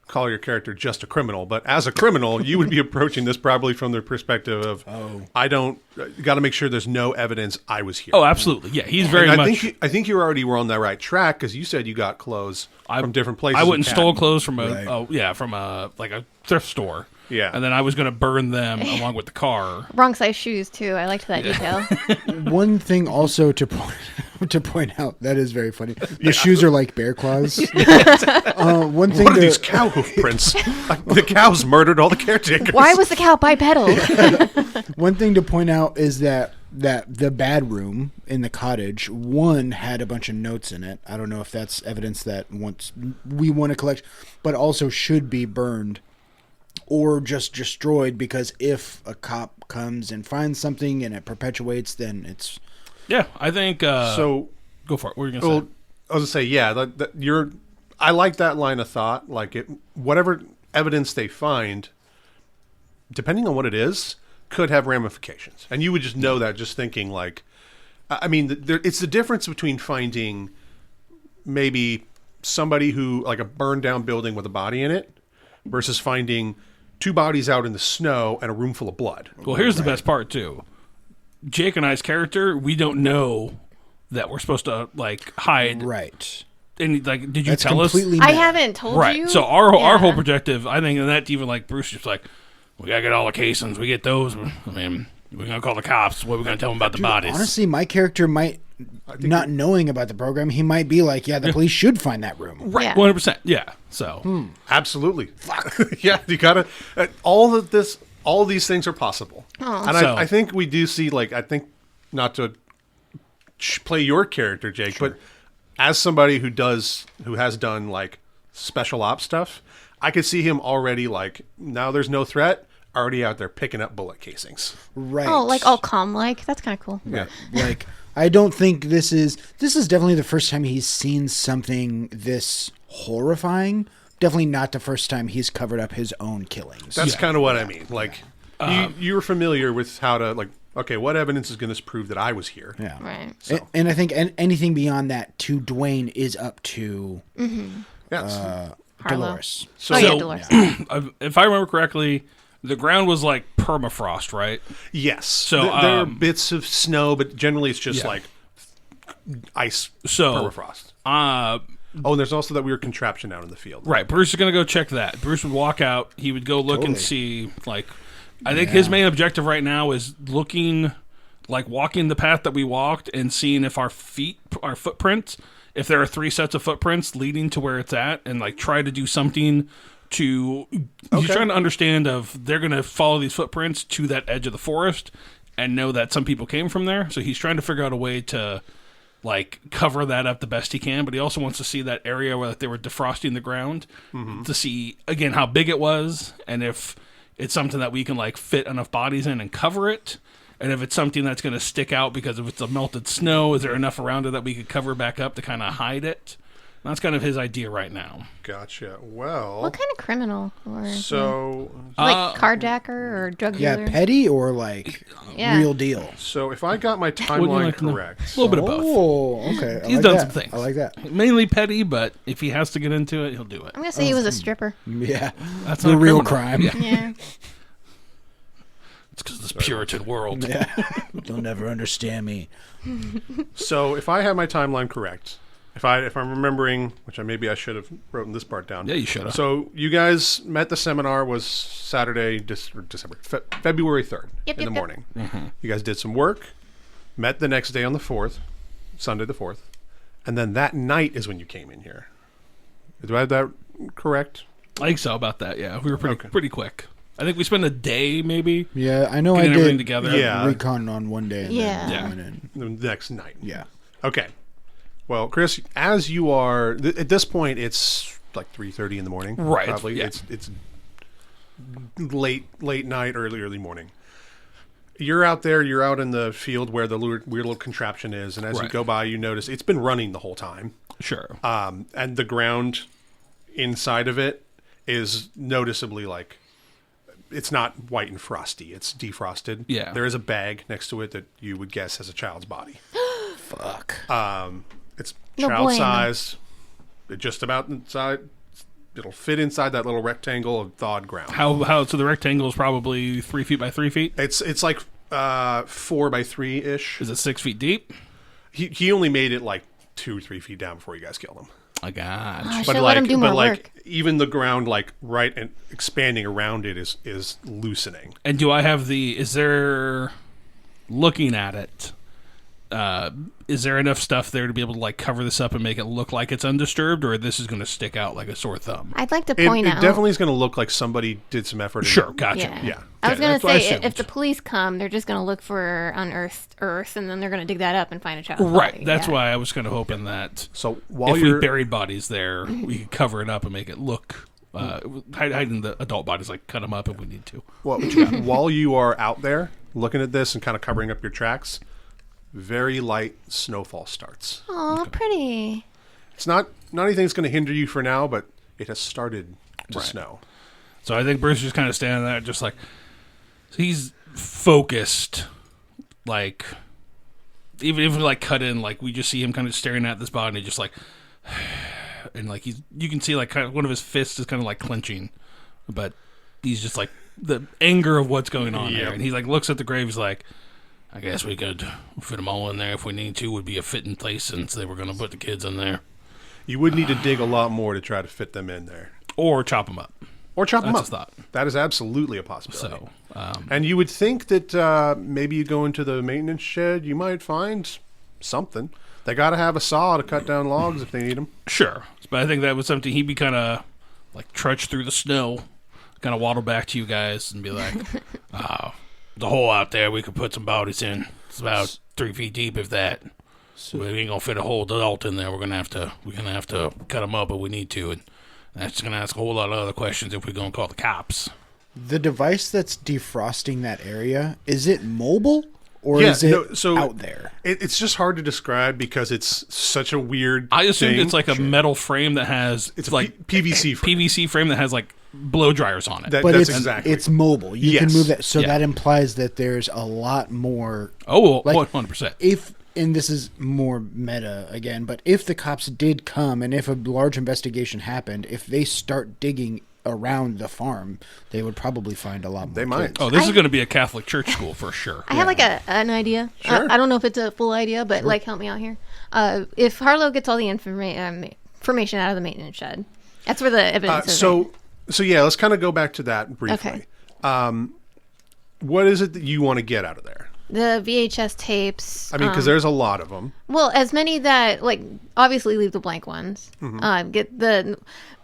call your character just a criminal, but as a criminal, you would be approaching this probably from the perspective of, got to make sure there's no evidence I was here. Oh, absolutely. Yeah, he's very And much. I think you already were on the right track because you said you got clothes from different places. I went and in stole Canton. clothes from from a thrift store. Yeah. And then I was going to burn them along with the car. Wrong size shoes too. I liked that detail. One thing also to point out that is very funny. The shoes are like bear claws. One thing. What are these cow hoof prints? The cows murdered all the caretakers. Why was the cow bipedal? One thing to point out is that that the bad room in the cottage, one had a bunch of notes in it. I don't know if that's evidence that we want to collect, but also should be burned or just destroyed, because if a cop comes and finds something and it perpetuates, then it's... Yeah, I think... so go for it. What were you going to say? I was going to say, yeah, I like that line of thought. Like, whatever evidence they find, depending on what it is, could have ramifications. And you would just know that just thinking, like... I mean, it's the difference between finding maybe somebody who, like a burned down building with a body in it, versus finding 2 bodies out in the snow and a room full of blood. Well, here's the best part, too. Jake and I's character, we don't know that we're supposed to, like, hide. Right. And, like, did you That's tell us? completely I meta. haven't told Right. you. So our whole objective, I think, and that even, like, Bruce just like, we got to get all the casings. We get those. I mean, we're going to call the cops. What are we going to tell them about the bodies? Honestly, my character might, not knowing about the program, he might be like, yeah, the police should find that room. Right. Yeah. 100%. Yeah. So. Absolutely. Yeah, you gotta. All these things are possible, and So- I think we do see. Like, I think not to play your character, Jake, but as somebody who has done like special ops stuff, I could see him already. Like, now there's no threat. Already out there picking up bullet casings. Right. Oh, like all calm, like that's kind of cool. Yeah. Like, I don't think this is definitely the first time he's seen something this horrifying. Definitely not the first time he's covered up his own killings. That's kind of what I mean. Like, you're familiar with how to, like, okay, what evidence is going to prove that I was here? Yeah. Right. So. And I think anything beyond that to Dwayne is up to Yes. Dolores. So, yeah, Dolores. If I remember correctly, the ground was like permafrost, right? yes. So, there are bits of snow, but generally it's just Yeah. like ice, So, permafrost. uh, Oh, and there's also that weird contraption out in the field. right. Bruce is going to go check that. Bruce would walk out. He would go look and Totally. see, like, I think his main objective right now is looking, like, walking the path that we walked and seeing if our footprints, if there are 3 sets of footprints leading to where it's at, and, like, try to do something to... He's trying to understand if they're going to follow these footprints to that edge of the forest and know that some people came from there. So he's trying to figure out a way to, like, cover that up the best he can, but he also wants to see that area where they were defrosting the ground to see, again, how big it was, and if it's something that we can, like, fit enough bodies in and cover it, and if it's something that's going to stick out because if it's a melted snow, is there enough around it that we could cover back up to kind of hide it? And that's kind of his idea right now. Gotcha. Well, What kind of criminal? Or so like carjacker or drug Yeah, dealer? petty or like Yeah. real deal? if I got my Would you timeline like to know? correct, A little bit of both. Oh, okay. I He's like done that. some things. I like that. Mainly petty, but if he has to get into it, he'll do it. I'm gonna say he was a stripper. Yeah, That's the not a real criminal. crime. Yeah. It's because of this Puritan world. Yeah. They'll never understand me. so if I have my timeline correct, if I'm remembering, which maybe I should have written this part down. Yeah, you should have. So you guys met. The seminar was Saturday, February 3rd Yep, in the yep, yep. morning. You guys did some work. Met the next day on the 4th, Sunday the 4th, and then that night is when you came in here. Do I have that correct? I think so about that, yeah. We were pretty quick. I think we spent a day, maybe, Yeah, I know. getting I everything did. together. Yeah. Recon on one day. And Yeah. Then Yeah. went in. The next night. Yeah. Okay. Well, Chris, as you are at this point, it's like 3:30 in the morning. Right, Probably. yeah. It's late night, early morning. You're out there. You're out in the field where the weird little contraption is, and as you Right. go by, you notice it's been running the whole time. Sure. And the ground inside of it is noticeably like it's not white and frosty. It's defrosted. Yeah. There is a bag next to it that you would guess has a child's body. Fuck. It's No child bueno. sized. It just about inside. It'll fit inside that little rectangle of thawed ground. How? So the rectangle is probably 3 feet by 3 feet. It's like 4 by 3 ish. Is it 6 feet deep? He only made it like 2 or 3 feet down before you guys killed him. I got. I should let him do more work. even the ground like right and expanding around it is loosening. And do I have the? Is there? Looking at it, is there enough stuff there to be able to like cover this up and make it look like it's undisturbed, or this is going to stick out like a sore thumb? I'd like to point out. It definitely is going to look like somebody did some effort. Sure, gotcha. Yeah. I was going to that's what I say, if assumed. the police come, they're just going to look for unearthed earth, and then they're going to dig that up and find a child. Right. body. That's Yeah. why I was kind of hoping that So while if you're we buried bodies there, we could cover it up and make it look. Hiding the adult bodies, like cut them up if we need to. well, while you are out there looking at this and kind of covering up your tracks, very light snowfall starts. Aw, pretty. It's not anything that's going to hinder you for now, but it has started to snow. So I think Bruce is just kind of standing there, just like he's focused. Like even if we like cut in, like we just see him kind of staring at this body, and just like, and like you can see like kind of one of his fists is kind of like clenching, but he's just like the anger of what's going on there, and he like looks at the grave, he's like, I guess we could fit them all in there if we need to. Would be a fitting place since they were going to put the kids in there, You would need to dig a lot more to try to fit them in there. or chop them up. Or chop them That's up. a thought. That is absolutely a possibility. So. And you would think that maybe you go into the maintenance shed, you might find something. They got to have a saw to cut down logs if they need them. Sure. But I think that was something he'd be kind of like trudge through the snow, kind of waddle back to you guys and be like, the hole out there, we could put some bodies in. It's about 3 feet deep, if that. So we ain't gonna fit a whole adult in there. We're gonna have to cut them up if we need to, and that's gonna ask a whole lot of other questions if we're gonna call the cops. The device that's defrosting that area, is it mobile or is it out there? It's just hard to describe because it's such a weird I assume thing. it's like a metal frame that has It's like a PVC frame. PVC frame that has like blow dryers on it. That- But that's it's exactly. it's mobile. You can Yes. move that, so Yeah. that implies that there's a lot more. Oh, like, 100%. If, and this is more meta again, but if the cops did come and if a large investigation happened, if they start digging around the farm, they would probably find a lot more. They might. kids. Oh, this is going to be a Catholic church school for sure. I have like an idea. Sure. I don't know if it's a full idea, but like help me out here. If Harlowe gets all the information out of the maintenance shed, that's where the evidence is. Right? So yeah, let's kind of go back to that briefly. Okay. What is it that you want to get out of there? The VHS tapes. I mean, because there's a lot of them. Well, as many that like obviously leave the blank ones. Get the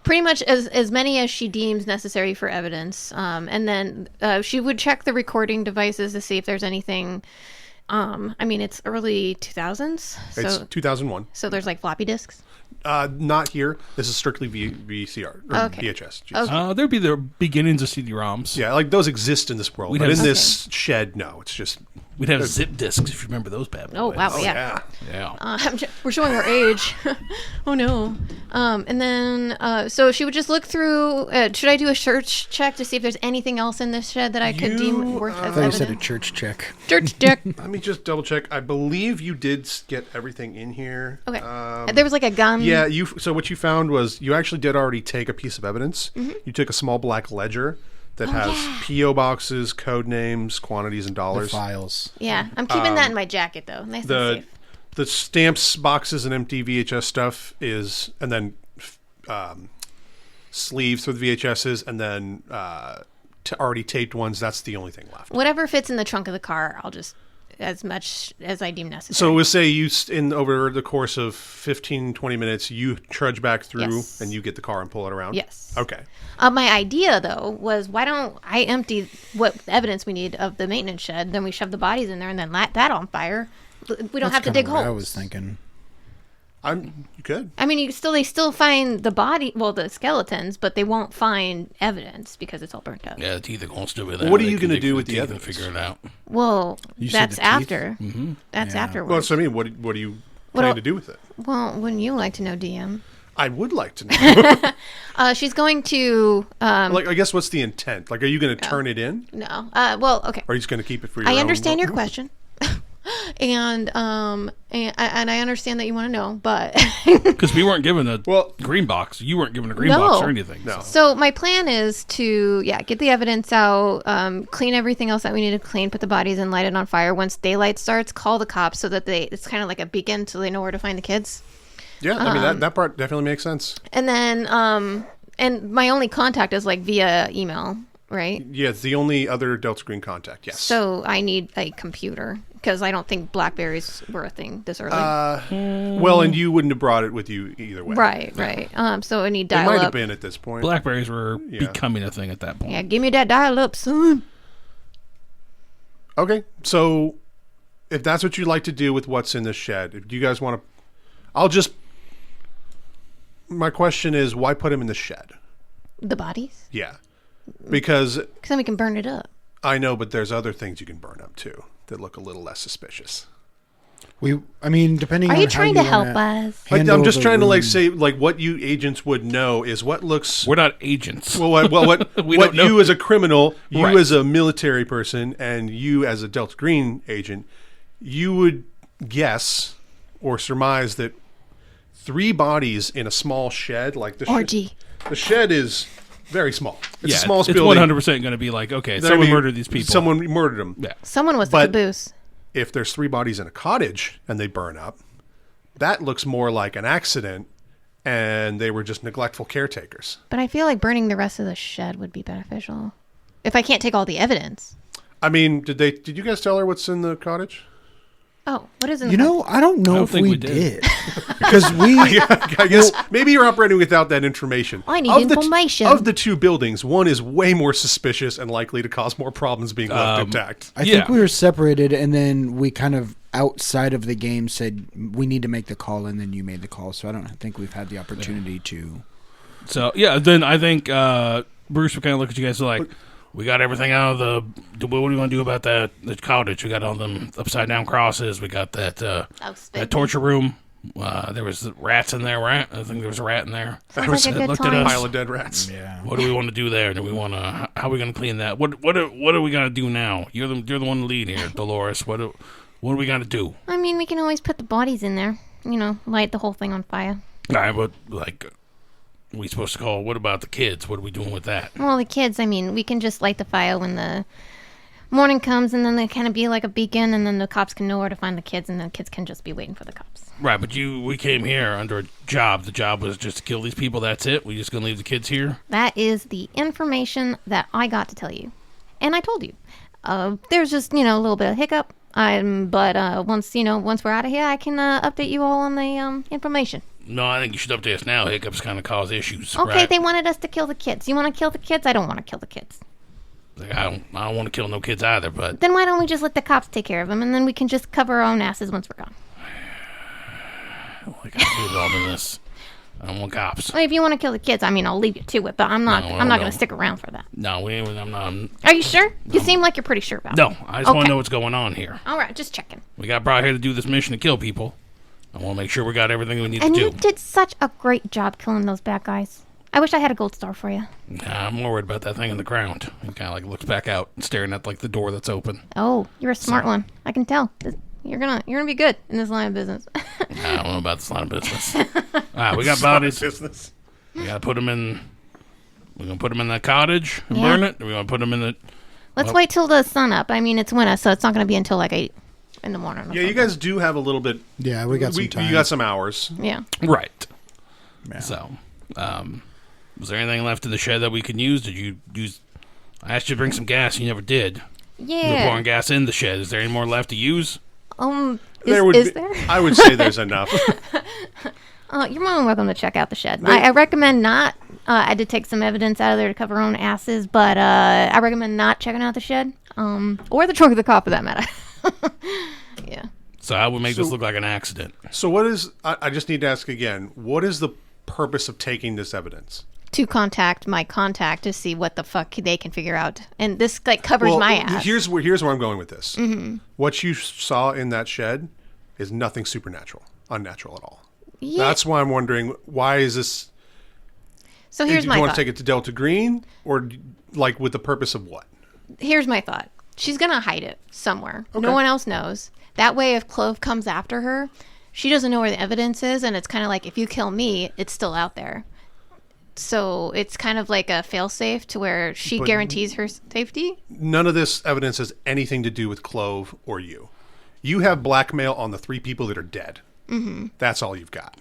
pretty much as many as she deems necessary for evidence, and then she would check the recording devices to see if there's anything. I mean, it's early 2000s, It's so 2001. so there's like floppy disks. Not here. This is strictly VCR or Okay. VHS. Jeez. Okay. There'd be the beginnings of CD-ROMs. Yeah, like those exist in this world, We'd but in have- this shed, no. It's just We'd have zip discs if you remember those bad boys. Oh wow, yeah. Yeah. We're showing our age. Oh no. And then so she would just look through. Should I do a search check to see if there's anything else in this shed that I could deem worth I as thought you evidence? said a church check. Church check. Let me just double check. I believe you did get everything in here. Okay. There was like a gun. Yeah, so what you found was you actually did already take a piece of evidence. Mm-hmm. You took a small black ledger that Oh, has PO boxes, code names, quantities, and The dollars. files. Yeah. I'm keeping that in my jacket though. Nice and The safe. the stamps, boxes, and empty VHS stuff is, and then sleeves for the VHSs, and then already taped ones. That's the only thing left. Whatever fits in the trunk of the car, I'll just as much as I deem necessary. So we'll say over the course of 15, 20 minutes, you trudge back through Yes. and you get the car and pull it around? Yes. Okay. My idea though was why don't I empty what evidence we need of the maintenance shed, then we shove the bodies in there and then light that on fire. We don't have to Kinda dig what holes. I was thinking. You could. I mean, they still find the body, well, the skeletons, but they won't find evidence because it's all burnt up. Yeah, the teeth are going to still be there. What are They you can gonna dig do through with the teeth and evidence? figure it out. Well, You said that's the teeth? after. That's Yeah. afterwards. Well, so I mean, what do you What plan el- to do with it? Well, wouldn't you like to know, DM? I would like to know. She's going to. Like, I guess what's the intent? Like, are you going to turn it in? No. Well, okay. Or are you just going to keep it for your I own? understand your question. And I understand that you want to know, but Because we weren't given a Well- green box. You weren't given a green No. box or anything. No. so my plan is to get the evidence out, clean everything else that we need to clean, put the bodies in, light it on fire. Once daylight starts, call the cops so that it's kind of like a beacon so they know where to find the kids. Yeah, I mean, that part definitely makes sense. And then and my only contact is like via email. right? Yeah, it's the only other Delta Green contact, yes. So I need a computer because I don't think Blackberries were a thing this early. Well, and you wouldn't have brought it with you either way. Right. So I need It dial might up. have been at this point. Blackberries were becoming a thing at that point. Yeah, give me that dial up, son. Okay, so if that's what you'd like to do with what's in the shed, if you guys want to... My question is, why put him in the shed? The bodies? Yeah. Because then we can burn it up. I know, but there's other things you can burn up too that look a little less suspicious. Depending on Are you how trying to help us? Like, I'm handle just the trying to room. say what you agents would know is what looks... We're not agents. Well, what We don't know. you as a criminal, you Right. as a military person, and you as a Delta Green agent, you would guess or surmise that 3 bodies in a small shed like the Orgy. The shed is very small. It's the smallest it's building. 100% going to be like, okay, I someone mean, murdered these people. Someone murdered them. Yeah. Someone was But- the caboose. If there's 3 bodies in a cottage and they burn up, that looks more like an accident, and they were just neglectful caretakers. But I feel like burning the rest of the shed would be beneficial. If I can't take all the evidence. I mean, did you guys tell her what's in the cottage? Oh, what is in You the know, I don't know don't if think we we did. did. Because we... I guess maybe you're operating without that information. I need Of the information. Of the 2 buildings, one is way more suspicious and likely to cause more problems being left intact. I Yeah. think we were separated, and then we kind of outside of the game said we need to make the call, and then you made the call. So I don't think we've had the opportunity to. So, yeah, then I think Bruce would kind of look at you guys like, we got everything out of the... What are we going to do about the cottage? We got all them upside-down crosses. We got that that torture room. There was rats in there, right? I think there was a rat in there. Sounds like a good Looked at time. us. Pile of dead rats. Yeah. What do we want to do there? Do we want to? How are we going to clean that? What are we going to do now? You're the one to lead here, Dolores. What are we going to do? I mean, we can always put the bodies in there. Light the whole thing on fire. All right, but we supposed to call? What about the kids? What are we doing with that? Well, the kids, I mean, we can just light the fire when the morning comes, and then they kind of be like a beacon, and then the cops can know where to find the kids, and then the kids can just be waiting for the cops. Right, but we came here under a job. The job was just to kill these people. That's it. We just gonna leave the kids here? That is the information that I got to tell you. And I told you. There's just, a little bit of hiccup. But once we're out of here, I can update you all on the information. No, I think you should update us now. Hiccups kind of cause issues. Okay, right? they wanted us to kill the kids. You want to kill the kids? I don't want to kill the kids. Like, I don't want to kill no kids either. But Then why don't we just let the cops take care of them, and then we can just cover our own asses once we're gone. I don't like how to do all of this. I don't want cops. Well, if you want to kill the kids, I mean, I'll leave you to it, but I'm not. No, I'm not no. going to stick around for that. No, I'm not. Are you sure? You seem like you're pretty sure about it. No, I just want Okay. to know what's going on here. All right, just checking. We got brought here to do this mission to kill people. I want to make sure we got everything we need And to you do. did such a great job killing those bad guys. I wish I had a gold star for you. Nah, I'm more worried about that thing in the ground. He kind of looks back out, staring at the door that's open. Oh, you're a smart one. I can tell. You're gonna be good in this line of business. I don't know about this line of business. All right, we got bodies. Business. We gotta put them in. We're gonna put them in the cottage and Yeah. burn it. Or we gonna put them in the. Let's wait till the sun up. I mean, it's winter, so it's not gonna be until like 8 in the morning. or Yeah, you something. guys do have a little bit. Yeah, we got some time. You got some hours. Yeah. Right. Yeah. So, was there anything left in the shed that we could use? Did you use? I asked you to bring some gas. You never did. You were Yeah. pouring gas in the shed. Is there any more left to use? Is there? I would say there's enough. You're more than welcome to check out the shed. I recommend not. I did take some evidence out of there to cover our own asses, but I recommend not checking out the shed, or the trunk of the car for that matter. Yeah. So I would make this look like an accident. So what is? I just need to ask again. What is the purpose of taking this evidence? To contact my contact to see what the fuck they can figure out, and this covers my ass. Here's where I'm going with this. Mm-hmm. What you saw in that shed is nothing supernatural, unnatural at all. Yeah. That's why I'm wondering, why is this? So here's do my you want thought. to take it to Delta Green, or like with the purpose of what? Here's my thought. She's gonna hide it somewhere. Okay. No one else knows. That way, if Clove comes after her, she doesn't know where the evidence is, and it's kind of like if you kill me, it's still out there. So it's kind of like a failsafe to where she guarantees her safety. None of this evidence has anything to do with Clove or you. You have blackmail on the 3 people that are dead. Mm-hmm. That's all you've got.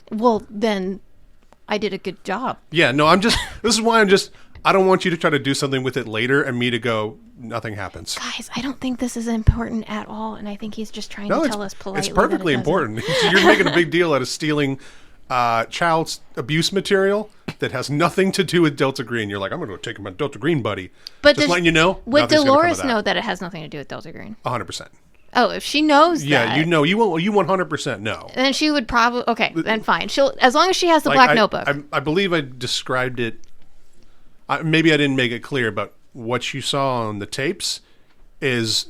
Well, then I did a good job. Yeah, no, this is why I don't want you to try to do something with it later and me to go, nothing happens. Guys, I don't think this is important at all, and I think he's just trying to tell us politely. It's perfectly important. You're making a big deal out of stealing child abuse material that has nothing to do with Delta Green. You're like, I'm going to go take my Delta Green buddy. But just letting you know. Would Dolores know that it has nothing to do with Delta Green? 100%. Oh, if she knows that. Yeah, you know. You 100% know. Then she would probably... Okay, then fine. She'll, as long as she has the black notebook. I believe I described it... maybe I didn't make it clear, but what you saw on the tapes is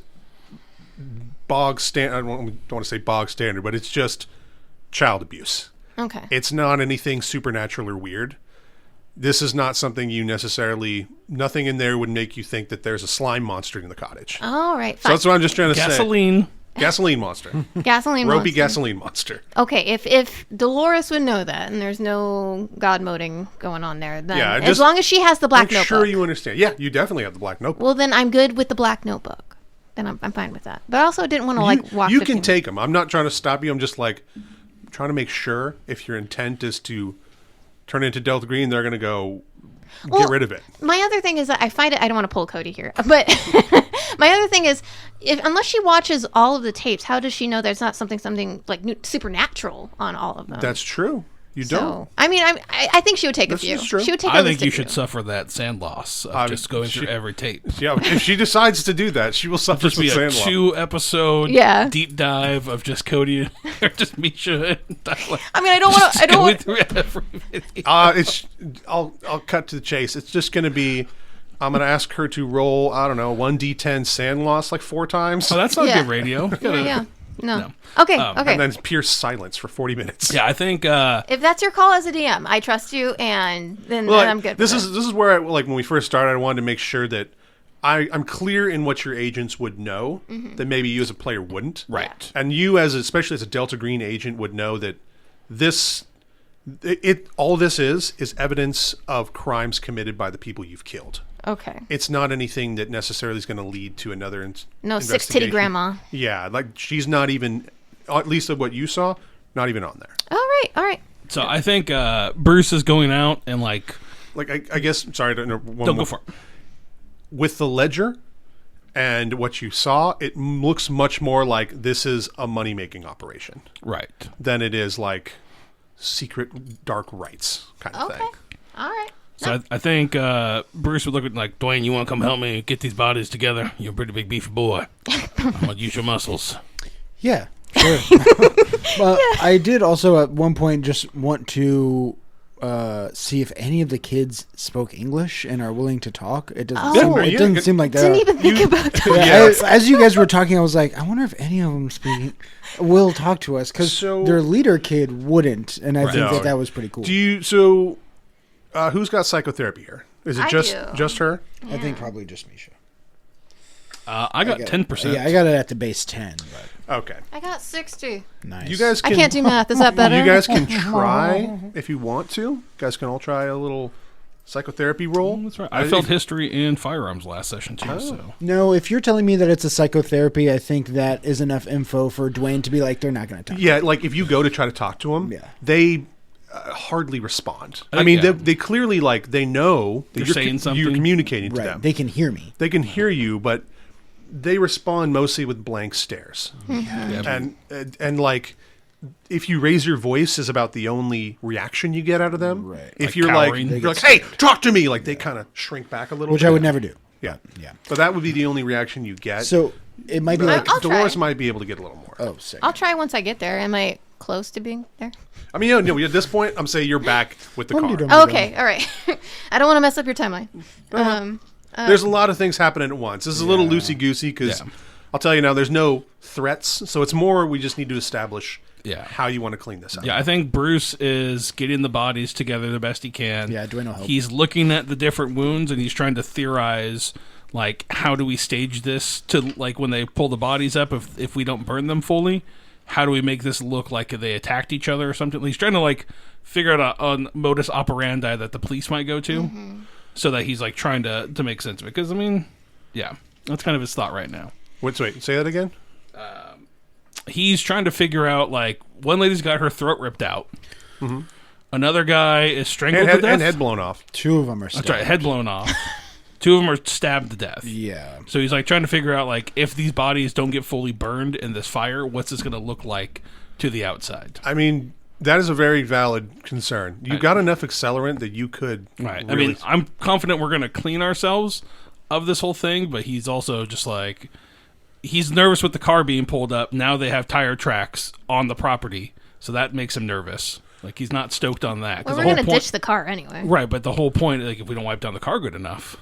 bog standard. I don't want to say bog standard, but it's just child abuse. Okay. It's not anything supernatural or weird. This is not something you necessarily... Nothing in there would make you think that there's a slime monster in the cottage. All right, So fine. that's what I'm just trying to say. Gasoline monster. Gasoline Ropey monster. gasoline monster. Okay, if Dolores would know that, and there's no god moding going on there, then Yeah, as long as she has the black Make notebook. sure you understand. Yeah, you definitely have the black notebook. Well, then I'm good with the black notebook. Then I'm fine with that. But I also didn't want to walk. You 15 can take them. I'm not trying to stop you. I'm just like trying to make sure if your intent is to turn it into Delta Green, they're going to go get rid of it. My other thing is that I find it. I don't want to pull Cody here, but my other thing is, unless she watches all of the tapes, how does she know there's not something like supernatural on all of them? That's true. You don't. I mean, I think she would take a few. That's true. She would take. I think you should suffer that sand loss of just going through every tape. Yeah, if she decides to do that, she will suffer Just some be a sand loss. 2-episode deep dive of just Cody or just Meescha and Tyler. I mean, I don't want to. I don't want. Through every video. I'll cut to the chase. It's just going to be. I'm going to ask her to roll. I don't know, 1d10 sand loss like 4 times. Oh, that's not good radio. Yeah. No. Okay. Okay. And then pure silence for 40 minutes. Yeah, I think if that's your call as a DM, I trust you, and then I'm good. This is where when we first started, I wanted to make sure that I'm clear in what your agents would know that maybe you as a player wouldn't. Right. And you especially as a Delta Green agent would know that all this is evidence of crimes committed by the people you've killed. Okay. It's not anything that necessarily is going to lead to another No 6-titty grandma. Yeah, like she's not even, at least of what you saw, not even on there. All right. so. I think Bruce is going out and I guess, sorry to interrupt. Don't go for it. With the ledger and what you saw, it looks much more like this is a money-making operation. Right. Than it is like secret dark rites kind of thing. All right. So I think Bruce would look at like, Dwayne, you want to come help me get these bodies together? You're a pretty big beefy boy. I'm going to use your muscles. Yeah, sure. I did also at one point just want to see if any of the kids spoke English and are willing to talk. It doesn't seem like that. Didn't even think about that. As you guys were talking, I was like, I wonder if any of them will talk to us, because their leader kid wouldn't, and I think that was pretty cool. Who's got psychotherapy here? Is it just her? Yeah. I think probably just Meescha. I got 10%. Yeah, I got it at the base 10. But Okay. I got 60. nice. You guys I can't do math. Is that better? You guys can try if you want to. You guys can all try a little psychotherapy roll. That's right. I felt history and firearms last session too. So No, if you're telling me that it's a psychotherapy, I think that is enough info for Dwayne to be like, they're not going to talk. Yeah, like if you go to try to talk to them, they hardly respond. I mean, they clearly they know that you're saying something. You're communicating to them. They can hear me. They can hear you, but they respond mostly with blank stares. And if you raise your voice is about the only reaction you get out of them. Right. If Like you're cowering. you're like, hey, talk to me, they kind of shrink back a little Which bit. I would never do. Yeah. Yeah. So that would be the only reaction you get. So it might be like, I'll Dolores try. might be able to get a little more. oh, sick. I'll try once I get there. Am I close to being there? I mean, at this point, I'm saying you're back with the car. Oh, okay. All right. I don't want to mess up your timeline. There's a lot of things happening at once. This is a little loosey-goosey because I'll tell you now, there's no threats. So it's more we just need to establish how you want to clean this up. yeah, I think Bruce is getting the bodies together the best he can. Yeah, Dwayne will help. He's looking at the different wounds and he's trying to theorize how do we stage this to when they pull the bodies up if we don't burn them fully. How do we make this look like they attacked each other or something? He's trying to figure out a modus operandi that the police might go to, so that he's trying to make sense of it. Because that's kind of his thought right now. Wait, say that again. He's trying to figure out one lady's got her throat ripped out. Another guy is strangled to death. And head blown off. 2 of them are stabbed. That's right, head blown off. 2 of them are stabbed to death. Yeah. So he's like trying to figure out like if these bodies don't get fully burned in this fire, what's this going to look like to the outside? I mean, that is a very valid concern. You've got enough accelerant that you could. Right. Really... I mean, I'm confident we're going to clean ourselves of this whole thing, but he's also just like, he's nervous with the car being pulled up. Now they have tire tracks on the property, so that makes him nervous. Like, he's not stoked on that. Well, we're going to ditch the car anyway. Right, but the whole point, like, if we don't wipe down the car good enough,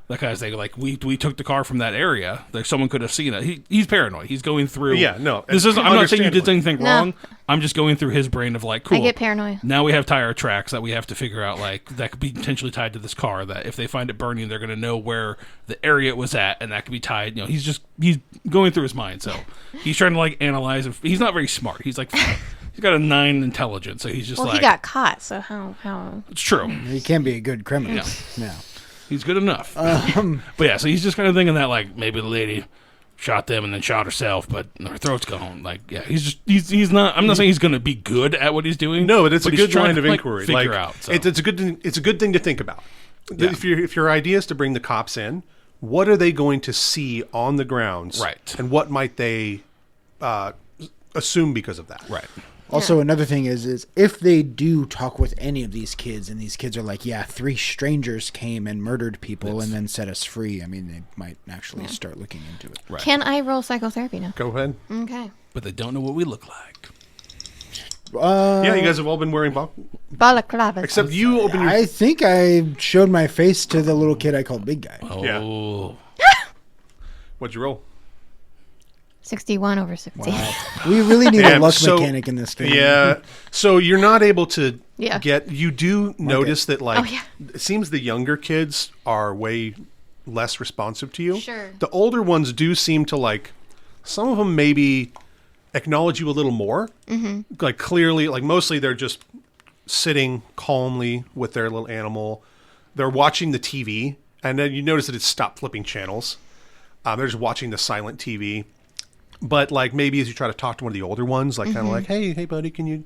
that guy's like, we took the car from that area. Like, someone could have seen it. He's paranoid. He's going through. Yeah, no. This is. I'm not saying you did anything No. wrong. I'm just going through his brain of like, cool. I get paranoid. Now we have tire tracks that we have to figure out, like, that could be potentially tied to this car. That if they find it burning, they're going to know where the area it was at, and that could be tied. You know, he's going through his mind. So he's trying to like analyze. He's not very smart. He's like. He's got a 9 intelligence, so he's just well, like... he got caught, so how... It's true. He can be a good criminal. Yeah. He's good enough. But yeah, so he's just kind of thinking that, like, maybe the lady shot them and then shot herself, but her throat's gone. Like, yeah, he's not... I'm not saying he's going to be good at what he's doing. No, but it's a good line of to, inquiry. Figure like, out. So. It's a good thing to think about. Yeah. If your idea is to bring the cops in, what are they going to see on the grounds? Right. And what might they assume because of that? Right. Also, another thing is if they do talk with any of these kids, and these kids are like, yeah, 3 strangers came and murdered people and then set us free, I mean, they might actually start looking into it. Right. Can I roll psychotherapy now? Go ahead. Okay. But they don't know what we look like. Yeah, you guys have all been wearing Balaclavas. except you open your... I think I showed my face to the little kid I called Big Guy. Oh. What'd you roll? 61 over 60. Wow. We really need a Damn, luck so- mechanic in this game. Yeah. So you're not able to Yeah. get... You do notice that, like, Oh, yeah. it seems the younger kids are way less responsive to you. Sure. The older ones do seem to, like... Some of them maybe acknowledge you a little more. Mm-hmm. Like, clearly, like, mostly they're just sitting calmly with their little animal. They're watching the TV, and then you notice that it's stopped flipping channels. They're just watching the silent TV. But, like, maybe as you try to talk to one of the older ones, like, kind of like, hey, buddy, can you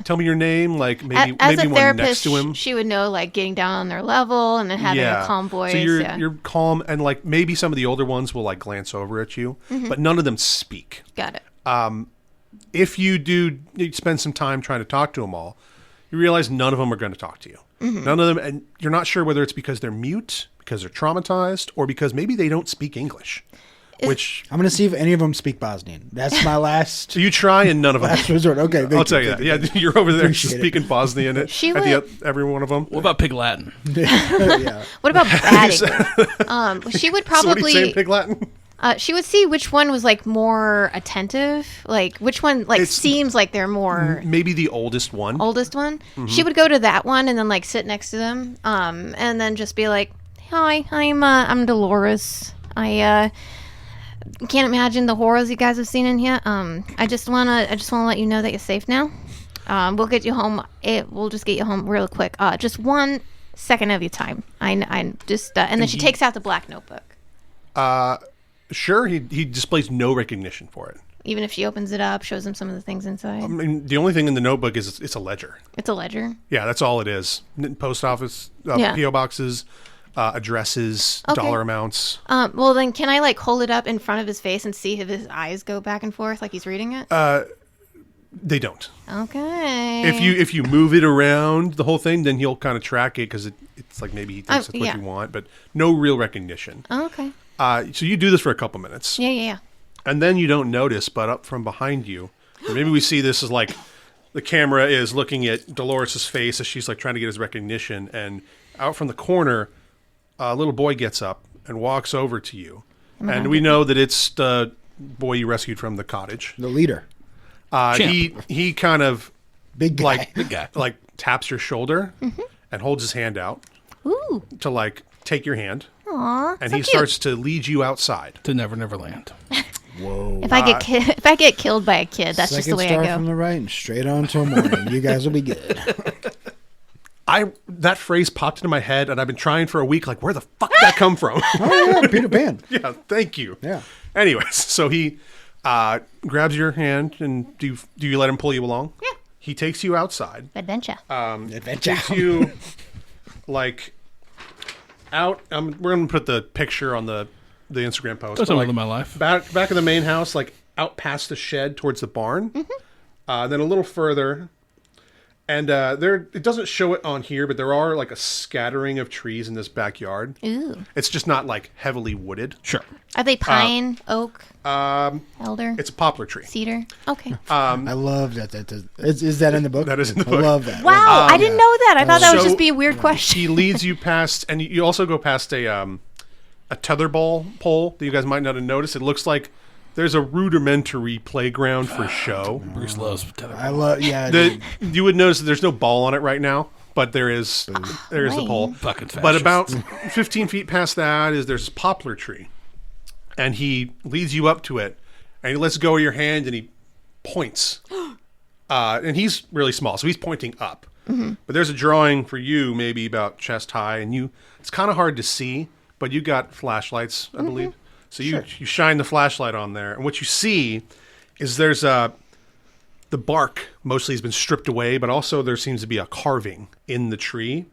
tell me your name? Like, maybe As maybe a one therapist, next to him. she would know, like, getting down on their level and then having a calm voice. So you're calm, and, like, maybe some of the older ones will, like, glance over at you, but none of them speak. Got it. If you spend some time trying to talk to them all, you realize none of them are going to talk to you. None of them, and you're not sure whether it's because they're mute, because they're traumatized, or because maybe they don't speak English. Which I'm going to see if any of them speak Bosnian. That's my last you try, and none of them. last resort. Okay, I'll tell you that. Yeah, you're over there Appreciate it. speaking Bosnian at every one of them. What about Pig Latin? yeah. What about bad English? She would So what do you say in probably... Pig Latin? she would see which one was, like, more attentive. Like, which one, like, seems like they're more... Maybe the oldest one. Oldest one. She would go to that one and then, like, sit next to them. And then just be like, hi, I'm Dolores. I can't imagine the horrors you guys have seen in here. I just wanna let you know that you're safe now. We'll get you home. We'll just get you home real quick. Just 1 second of your time. I just and then she takes out the black notebook. Sure, he displays no recognition for it. Even if she opens it up, shows him some of the things inside. I mean, the only thing in the notebook is it's a ledger. It's a ledger. Yeah, that's all it is. Post office, P.O. boxes, addresses, Okay. dollar amounts. Well, then can I, like, hold it up in front of his face and see if his eyes go back and forth like he's reading it? They don't. Okay. If you move it around the whole thing, then he'll kind of track it because it's like maybe he thinks that's what yeah. you want, but no real recognition. Oh, okay. So you do this for a couple minutes. Yeah. And then you don't notice, but up from behind you, or maybe we see this as like the camera is looking at Dolores' face as she's like trying to get his recognition, and out from the corner, a little boy gets up and walks over to you. And we know that it's the boy you rescued from the cottage. The leader. He kind of Big guy. like taps your shoulder and holds his hand out Ooh. to like take your hand. Aw. And so he cute. starts to lead you outside. To Never Never Land. Whoa. If I get killed by a kid, that's just the way Second I star from go. the right and straight on till morning. You guys will be good. That phrase popped into my head, and I've been trying for a week. Like, where the fuck did that come from? Oh, yeah, Peter Pan. Yeah, thank you. Yeah. Anyways, so he grabs your hand, and do you let him pull you along? Yeah. he takes you outside. Adventure. Adventure. Takes you like out. We're gonna put the picture on the Instagram post. That's but, all like, in my life. back of the main house, like out past the shed towards the barn. Then a little further. And it doesn't show it on here, but there are like a scattering of trees in this backyard. Ooh. It's just not like heavily wooded. Sure. Are they pine, oak, elder, It's a poplar tree. cedar? Okay. I love that. Is that in the book? That is in the I book. love that. Wow, I didn't know that. I thought that would So- just be a weird question. He leads you past, and you also go past a tetherball pole that you guys might not have noticed. It looks like there's a rudimentary playground for show. Bruce loves tetherball. I love. Yeah. dude. You would notice that there's no ball on it right now, but there is the pole. Fucking fascist. But about 15 feet past that there's a poplar tree, and he leads you up to it, and he lets go of your hand, and he points. And he's really small, so he's pointing up. But there's a drawing for you, maybe about chest high, and it's kind of hard to see, but you got flashlights, I believe. So you shine the flashlight on there, and what you see is there's the bark mostly has been stripped away, but also there seems to be a carving in the tree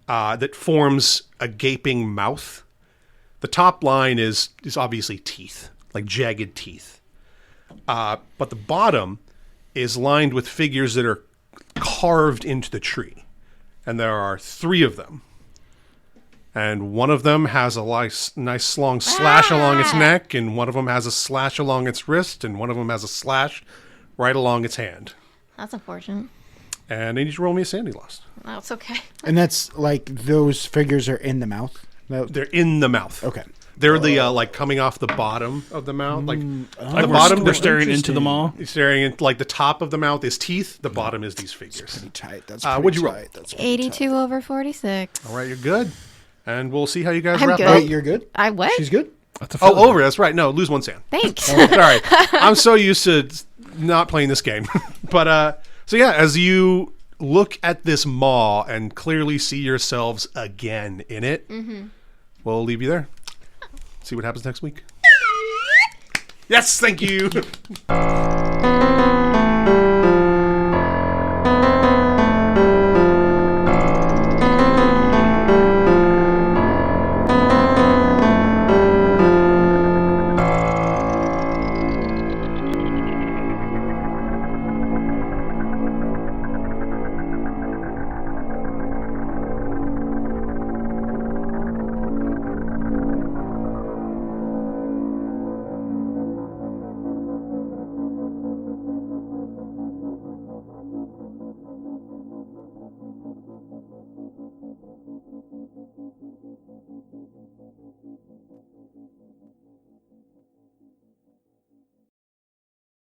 that forms a gaping mouth. The top line is obviously teeth, like jagged teeth. But the bottom is lined with figures that are carved into the tree. And there are 3 of them. And one of them has a nice long slash along its neck, and one of them has a slash along its wrist, and one of them has a slash right along its hand. That's unfortunate. And they need to roll me a sanity lost. That's okay. And that's like those figures are in the mouth. They're in the mouth. Okay. They're the like coming off the bottom of the mouth, like Like the bottom. We're staring into the mall. You're staring at like the top of the mouth is teeth. The bottom is these figures. Pretty tight. That's what'd pretty you roll? tight. That's pretty 82 over 46. All right, you're good, and we'll see how you guys I'm wrap good. up. Wait, you're good? I what? She's good? That's a Oh, feeling. over. That's right. No, lose 1 sand. Thanks. Sorry, I'm so used to not playing this game. But so yeah, as you look at this maw and clearly see yourselves again in it, we'll leave you there. See what happens next week. Yes, thank you.